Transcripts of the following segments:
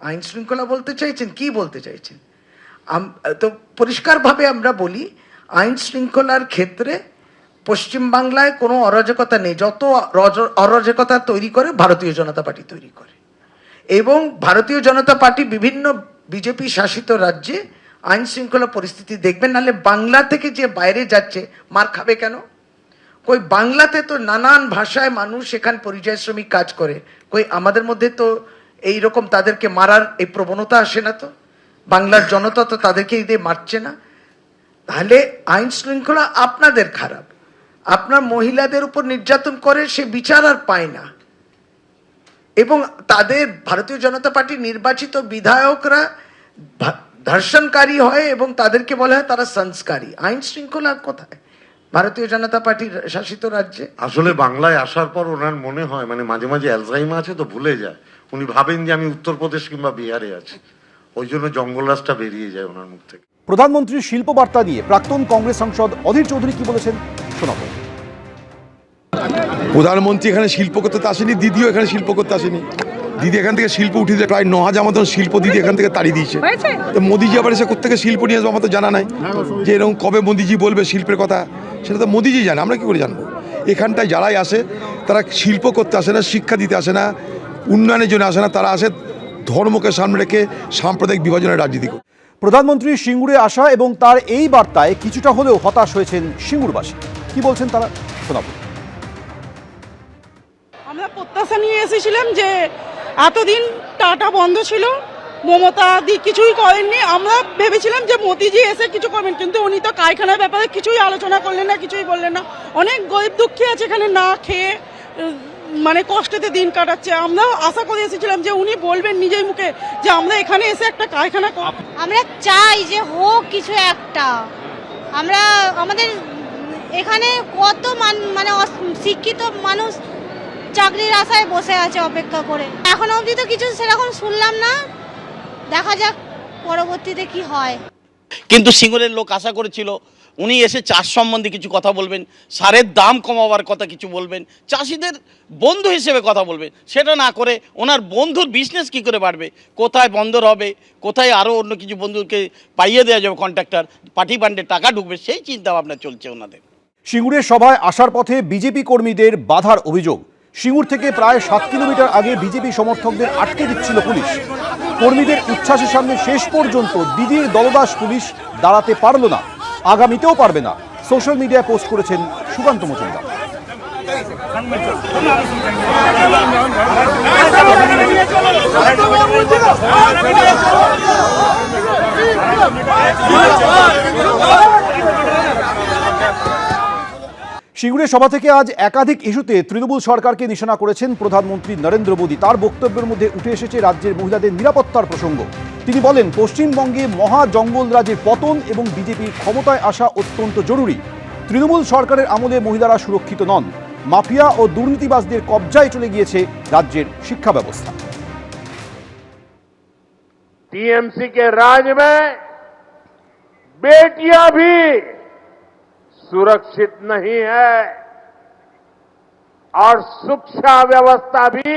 আইন শৃঙ্খলা বলতে চাইছেন, কি বলতে চাইছেন? তো পরিষ্কারভাবে আমরা বলি, আইন শৃঙ্খলার ক্ষেত্রে পশ্চিমবাংলায় কোনো অরাজকতা নেই। যত অরাজকতা তৈরি করে ভারতীয় জনতা পার্টি তৈরি করে, এবং ভারতীয় জনতা পার্টি বিভিন্ন বিজেপি শাসিত রাজ্যে আইন শৃঙ্খলা পরিস্থিতি দেখবেন, নাহলে বাংলা থেকে যে বাইরে যাচ্ছে মার খাবে কেন? কই বাংলাতে তো নানান ভাষায় মানুষ সেখানে পরিযায়ী শ্রমিক কাজ করে, কই আমাদের মধ্যে তো এই রকম তাদেরকে মারার এই প্রবণতা আসে না, তো বাংলার জনতা তো তাদেরকে দিয়ে মারছে না। তাহলে আইন শৃঙ্খলা আপনাদের খারাপ, আপনার মহিলাদের উপর নির্যাতন করে সে বিচার আর পায় না, এবং তাদের ভারতীয় জনতা পার্টির নির্বাচিত বিধায়করা ধর্ষণকারী হয় এবং তাদেরকে বলা হয় তারা সংস্কারী। আইন শৃঙ্খলা কোথায় ভারতীয় জনতা পার্টির শাসিত রাজ্যে? আসলে বাংলায় আসার পর ওনার মনে হয় মানে মাঝে মাঝে অ্যালজাইমার আছে তো ভুলে যায়, উনি ভাবেন যে আমি উত্তরপ্রদেশ কিংবা বিহারে আছি, ওই জন্য জঙ্গল রাজটা বেরিয়ে যায় ওনার মুখ থেকে। প্রধানমন্ত্রীর শিল্প বার্তা নিয়ে প্রাক্তন কংগ্রেস সাংসদ অধীর চৌধুরী কি বলেছেন শোনাবো। প্রধানমন্ত্রী এখানে শিল্প করতে আসেনি, দিদিও এখানে শিল্প করতে আসেনি। দিদি এখান থেকে শিল্প উঠিয়ে দিয়ে প্রায় 9,000 মতন শিল্প দিদি এখান থেকে তাড়িয়ে দিয়েছে। তো মোদিজি আবার এসে কোথেকে শিল্প নিয়ে আসবো আমার তো জানা নাই, যে এরকম কবে মোদিজি বলবে শিল্পের কথা, সেটা তো মোদিজি জানে, আমরা কী করে জানবো? এখানটায় যারাই আসে তারা শিল্প করতে আসে না, শিক্ষা দিতে আসে না, উন্নয়নের জন্য আসে না, তারা আসে ধর্মকে সামনে রেখে সাম্প্রদায়িক বিভাজনের রাজনীতি করে। প্রধানমন্ত্রীর সিঙ্গুরে আসা এবং তার এই বার্তায় কিছুটা হলেও হতাশ হয়েছেন সিঙ্গুরবাসী। কি বলছেন তারা শোনাবো। আমরা প্রত্যাশা নিয়ে এসেছিলাম যে এতদিন টাটা বন্ধ ছিল, মমতা দি কিছুই করেননি, আমরা ভেবেছিলাম যে মোদিজি এসে কিছু করবেন, কিন্তু উনি তো কারখানার ব্যাপারে কিছুই আলোচনা করলেন না, কিছুই বললেন না। অনেক গরিব দুঃখী আছে এখানে না খেয়ে মানে কষ্টতে দিন কাটাচ্ছে। আমরাও আশা করে এসেছিলাম যে উনি বলবেন নিজের মুখে যে আমরা এখানে এসে একটা কারখানা। আমরা চাই যে হোক কিছু একটা। আমরা আমাদের এখানে কত মানে শিক্ষিত মানুষ চাকরির আশায় বসে আছে অপেক্ষা করে, এখন অবধি তো কিছু সেরকম শুনলাম না, দেখা যাক পরবর্তীতে কি হয়। কিন্তু সিঙ্গুরের লোক আশা করেছিল উনি এসে চাষ সম্বন্ধে কিছু কথা বলবেন, সারের দাম কমাবার কথা কিছু বলবেন, চাষিদের বন্ধু হিসেবে কথা বলবেন। সেটা না করে ওনার বন্ধুর বিজনেস কি করে বাড়বে, কোথায় বন্দর হবে, কোথায় আরও অন্য কিছু বন্ধুকে পাইয়ে দেওয়া যাবে, কন্ট্রাক্টর পার্টি ফান্ডে টাকা ঢুকবে, সেই চিন্তা ভাবনা চলছে ওনাদের। সিঙ্গুরের সভায় আসার পথে বিজেপি কর্মীদের বাধার অভিযোগ। সিঙ্গুর থেকে প্রায় 7 কিলোমিটার আগে বিজেপি সমর্থকদের আটকে দিচ্ছিল পুলিশ। কর্মীদের উচ্ছ্বাসের সামনে শেষ পর্যন্ত দিদির দলদাস পুলিশ দাঁড়াতে পারল না, আগামীতেও পারবে না। সোশ্যাল মিডিয়ায় পোস্ট করেছেন সুকান্ত মজুমদার। সিঙ্গুরের সভা থেকে আজ একাধিক ইস্যুতে তৃণমূল সরকারকে নিশানা করেছেন প্রধানমন্ত্রী নরেন্দ্র মোদী। তার বক্তব্যের মধ্যে উঠে এসেছে রাজ্যের মহিলাদের নিরাপত্তার প্রসঙ্গ। তিনি বলেন, পশ্চিমবঙ্গে মহা জঙ্গলরাজের পতন এবং বিজেপির ক্ষমতায় আসা অত্যন্ত জরুরি। তৃণমূল সরকারের আমলে মহিলারা সুরক্ষিত নন, মাফিয়া ও দুর্নীতিবাজদের কবজায় চলে গিয়েছে রাজ্যের শিক্ষা ব্যবস্থা। टीएमसी के राज में बेटियां भी सुरक्षित नहीं है और शिक्षा व्यवस्था भी,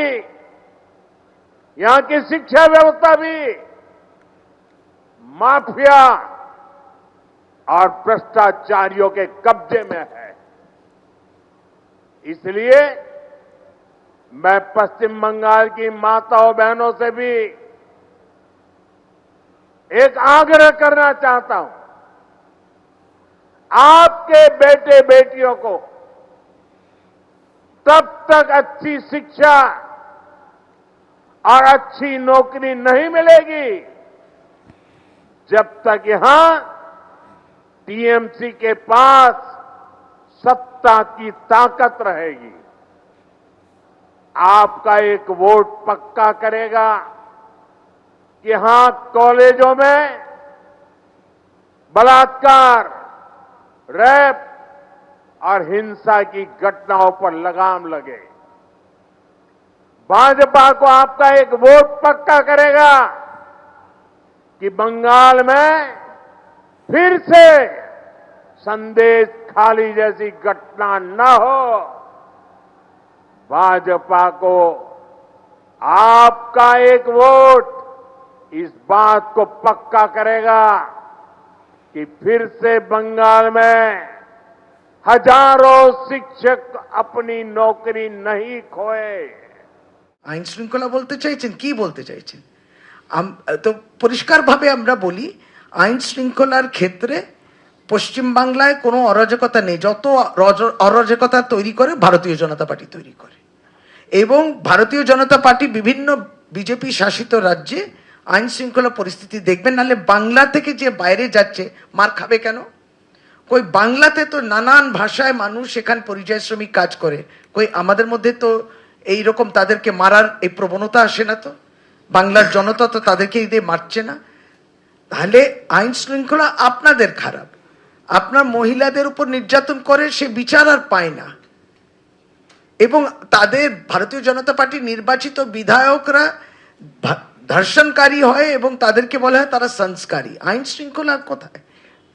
यहां की शिक्षा व्यवस्था भी माफिया और भ्रष्टाचारियों के कब्जे में है। इसलिए मैं पश्चिम बंगाल की माताओं बहनों से भी एक आग्रह करना चाहता हूं, आपके बेटे बेटियों को तब तक अच्छी शिक्षा और अच्छी नौकरी नहीं मिलेगी जब तक यहां टीएमसी के पास सत्ता की ताकत रहेगी। आपका एक वोट पक्का करेगा कि यहां कॉलेजों में बलात्कार, रेप और हिंसा की घटनाओं पर लगाम लगे। भाजपा को आपका एक वोट पक्का करेगा कि बंगाल में फिर से संदेश खाली जैसी घटना न हो। भाजपा को आपका एक वोट इस बात को पक्का करेगा कि फिर से बंगाल में हजारों शिक्षक अपनी नौकरी नहीं खोए। আইন শৃঙ্খলা বলতে চাইছেন, কি বলতে চাইছেন? তো পরিষ্কারভাবে আমরা বলি, আইন শৃঙ্খলার ক্ষেত্রে পশ্চিমবাংলায় কোনো অরাজকতা নেই। যত অরাজকতা তৈরি করে ভারতীয় জনতা পার্টি তৈরি করে, এবং ভারতীয় জনতা পার্টি বিভিন্ন বিজেপি শাসিত রাজ্যে আইন শৃঙ্খলা পরিস্থিতি দেখবেন, নাহলে বাংলা থেকে যে বাইরে যাচ্ছে মার খাবে কেন? কই বাংলাতে তো নানান ভাষায় মানুষ সেখানে পরিযায়ী শ্রমিক কাজ করে, কই আমাদের মধ্যে তো এই রকম তাদেরকে মারার এই প্রবণতা আসে না? তো বাংলার জনতা তো তাদেরকে এই দিয়ে মারছে না। তাহলে আইন শৃঙ্খলা আপনাদের খারাপ, আপনার মহিলাদের উপর নির্যাতন করে সে বিচার আর পায় না, এবং তাদের ভারতীয় জনতা পার্টির নির্বাচিত বিধায়করা ধর্ষণকারী হয় এবং তাদেরকে বলা হয় তারা সংস্কারী। আইন শৃঙ্খলা কোথায়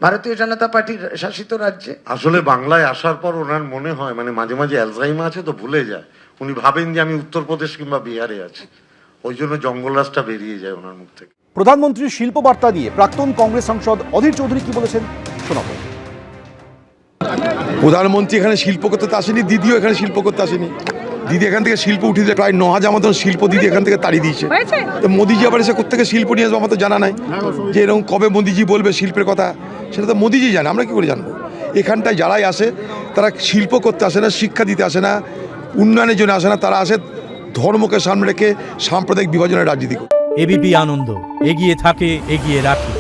ভারতীয় জনতা পার্টির শাসিত রাজ্যে? আসলে বাংলায় আসার পর ওনার মনে হয় মানে মাঝে মাঝে অ্যালজাইমার আছে তো ভুলে যায়। উনি ভাবেন যে আমি উত্তরপ্রদেশ কিংবা বিহারে আছি, ওই জন্য জঙ্গলরাজটা বেরিয়ে যায় ওনার মুখ থেকে। প্রধানমন্ত্রীর শিল্প বার্তা নিয়ে প্রাক্তন কংগ্রেস সাংসদ অধীর চৌধুরী কি বলেছেন শোনাবো। প্রধানমন্ত্রী এখানে শিল্প করতে তো আসেনি, দিদিও এখানে শিল্প করতে আসেনি। দিদি এখান থেকে শিল্প উঠিয়ে দিয়ে প্রায় 9,000 মতন শিল্প দিদি এখান থেকে তাড়িয়ে দিয়েছে। তো মোদিজি আবার এসে কোথেকে শিল্প নিয়ে আসবে আমার তো জানা নাই, যে এরকম কবে মোদিজি বলবে শিল্পের কথা সেটা তো মোদিজি জানে, আমরা কি করে জানবো? এখানটায় যারাই আসে তারা শিল্প করতে আসে না, শিক্ষা দিতে আসে না, উন্নয়নের জন্য আসে না, তারা আসে ধর্মকে সামনে রেখে সাম্প্রদায়িক বিভাজনের রাজনীতি করে। এবিপি আনন্দ এগিয়ে থাকে, এগিয়ে রাখে।